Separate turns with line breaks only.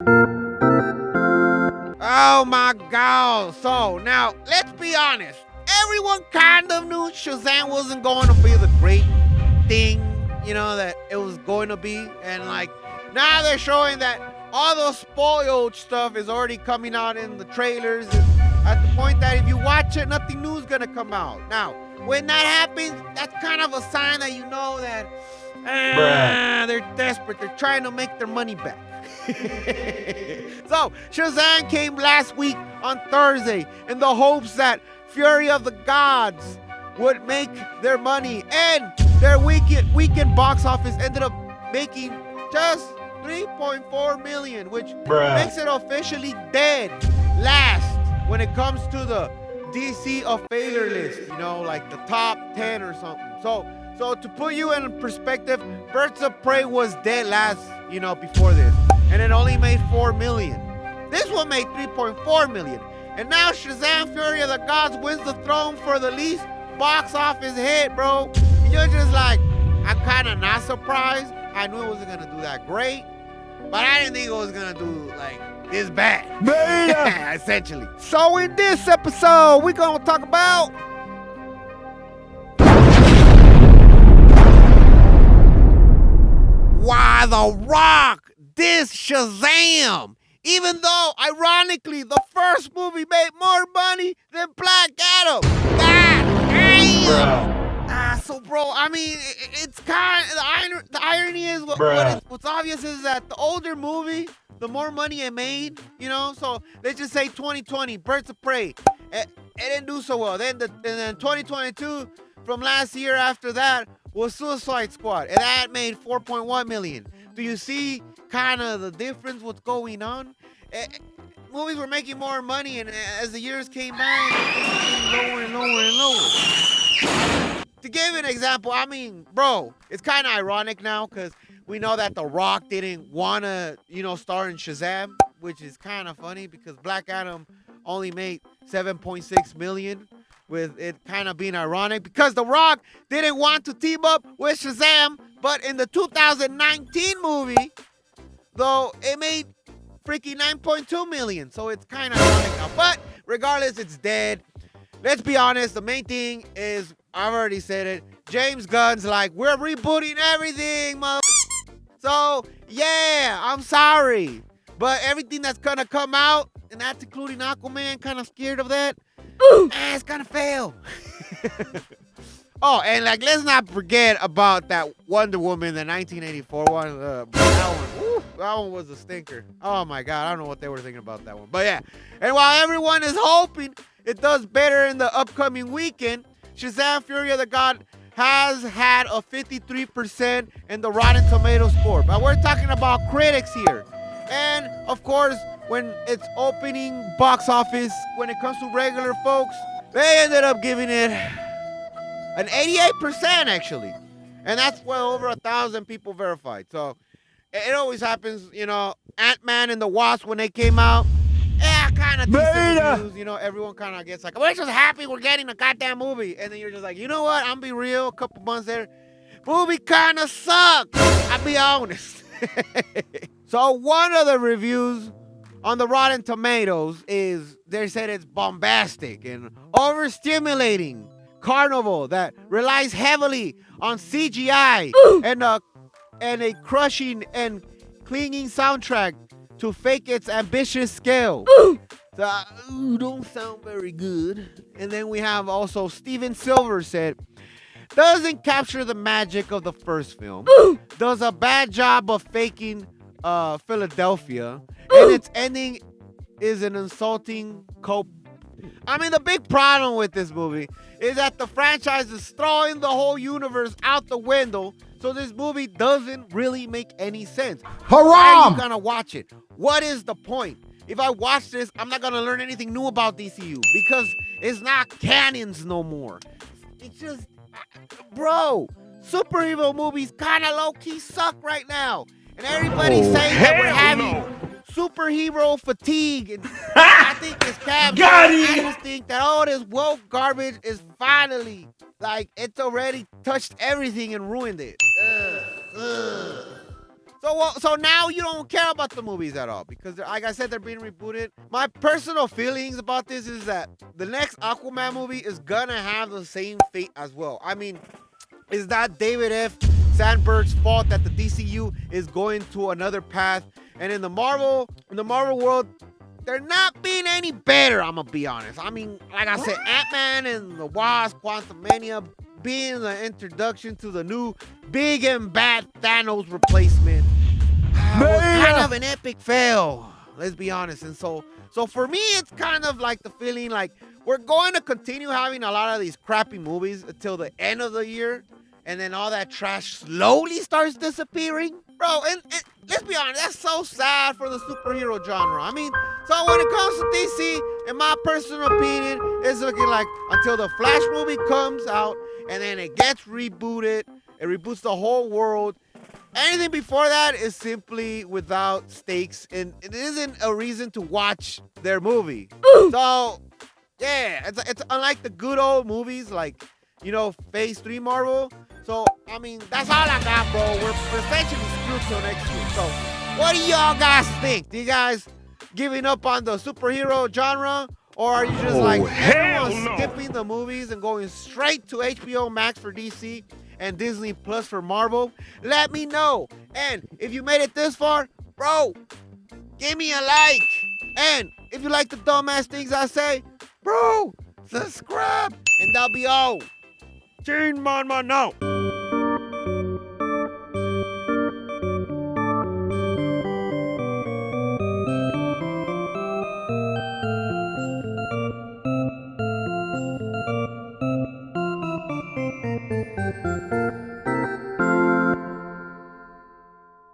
Oh my god. So now let's be honest. Everyone kind of knew Shazam wasn't going to be the great thing, that it was going to be. And like now they're showing that all the spoiled stuff is already coming out in the trailers. At the point that if you watch it, nothing new is gonna come out. Now, when that happens, that's kind of a sign that you know that they're desperate. They're trying to make their money back. So Shazam came last week on Thursday in the hopes that Fury of the Gods would make their money, and their weekend box office ended up making just 3.4 million, which makes it officially dead last when it comes to the DC of failure list, like the top 10 or something. So to put you in perspective, Birds of Prey was dead last, before this, and it only made 4 million. This one made 3.4 million. And now Shazam Fury of the Gods wins the throne for the least box office hit, bro. And you're just like, I'm kind of not surprised. I knew it wasn't going to do that great, but I didn't think it was going to do, this bad. Essentially. So in this episode, we're going to talk about why The Rock dissed Shazam, even though, ironically, the first movie made more money than Black Adam. God damn! So bro, I mean, it's kind of, the irony is, what's obvious is that the older movie, the more money it made, so let's just say 2020, Birds of Prey, it didn't do so well. Then 2022, from last year after that, was Suicide Squad, and that made 4.1 million. Do you see kind of the difference, what's going on? Movies were making more money, and as the years came by, it became lower and lower and lower. To give an example, I mean, bro, it's kind of ironic now because we know that The Rock didn't want to, star in Shazam, which is kind of funny because Black Adam only made 7.6 million, with it kind of being ironic because The Rock didn't want to team up with Shazam, but in the 2019 movie, though, it made freaking 9.2 million, so it's kind of ironic now. But regardless, it's dead. Let's be honest, the main thing is, I've already said it, James Gunn's like, we're rebooting everything, So, yeah, I'm sorry. But everything that's gonna come out, and that's including Aquaman, kind of scared of that, it's gonna fail. Oh, and let's not forget about that Wonder Woman, the 1984 one. That one was a stinker. Oh my God, I don't know what they were thinking about that one. But yeah, and while everyone is hoping it does better in the upcoming weekend, Shazam Fury of the God has had a 53% in the Rotten Tomatoes score. But we're talking about critics here. And of course, when it's opening box office, when it comes to regular folks, they ended up giving it an 88% actually. And that's well over 1,000 people verified. So it always happens, Ant-Man and the Wasp, when they came out, kind of decent reviews, everyone kind of gets like, we're just happy we're getting a goddamn movie. And then you're just like, you know what, I'm be real, a couple months later, movie kind of sucks, I'll be honest. So one of the reviews on the Rotten Tomatoes is, they said it's bombastic and overstimulating carnival that relies heavily on CGI and a crushing and clinging soundtrack to fake its ambitious scale. So, don't sound very good. And then we have also Steven Silver said, doesn't capture the magic of the first film, does a bad job of faking Philadelphia, and its ending is an insulting cope. I mean, the big problem with this movie is that the franchise is throwing the whole universe out the window, so this movie doesn't really make any sense. Why are you gonna watch it? What is the point? If I watch this, I'm not gonna learn anything new about DCU because it's not canons no more. It's just, bro, superhero movies kind of low-key suck right now. And everybody's saying that we're having superhero fatigue. And I think it's captured. I just think that all this woke garbage is finally, it's already touched everything and ruined it. So now you don't care about the movies at all because, like I said, they're being rebooted. My personal feelings about this is that the next Aquaman movie is gonna have the same fate as well. I mean, is that David F. Sandberg's fault that the DCU is going to another path? And in the Marvel world, they're not being any better. I'm gonna be honest. I mean, like I said, Ant-Man and the Wasp, Quantumania being the introduction to the new big and bad Thanos replacement was kind of an epic fail. Let's be honest. And so for me, it's kind of like the feeling like we're going to continue having a lot of these crappy movies until the end of the year, and then all that trash slowly starts disappearing, bro. And let's be honest, that's so sad for the superhero genre. I mean, so when it comes to DC, in my personal opinion, it's looking like until the Flash movie comes out and then it gets rebooted, it reboots the whole world. Anything before that is simply without stakes, and it isn't a reason to watch their movie. So, yeah, it's unlike the good old movies like, Phase 3 Marvel. So, I mean, that's all I got, bro. We're essentially screwed till next year. So, what do y'all guys think? Do you guys giving up on the superhero genre? Or are you just skipping the movies and going straight to HBO Max for DC and Disney Plus for Marvel? Let me know. And if you made it this far, bro, give me a like. And if you like the dumbass things I say, bro, subscribe. And that'll be all. Chinmonmon now.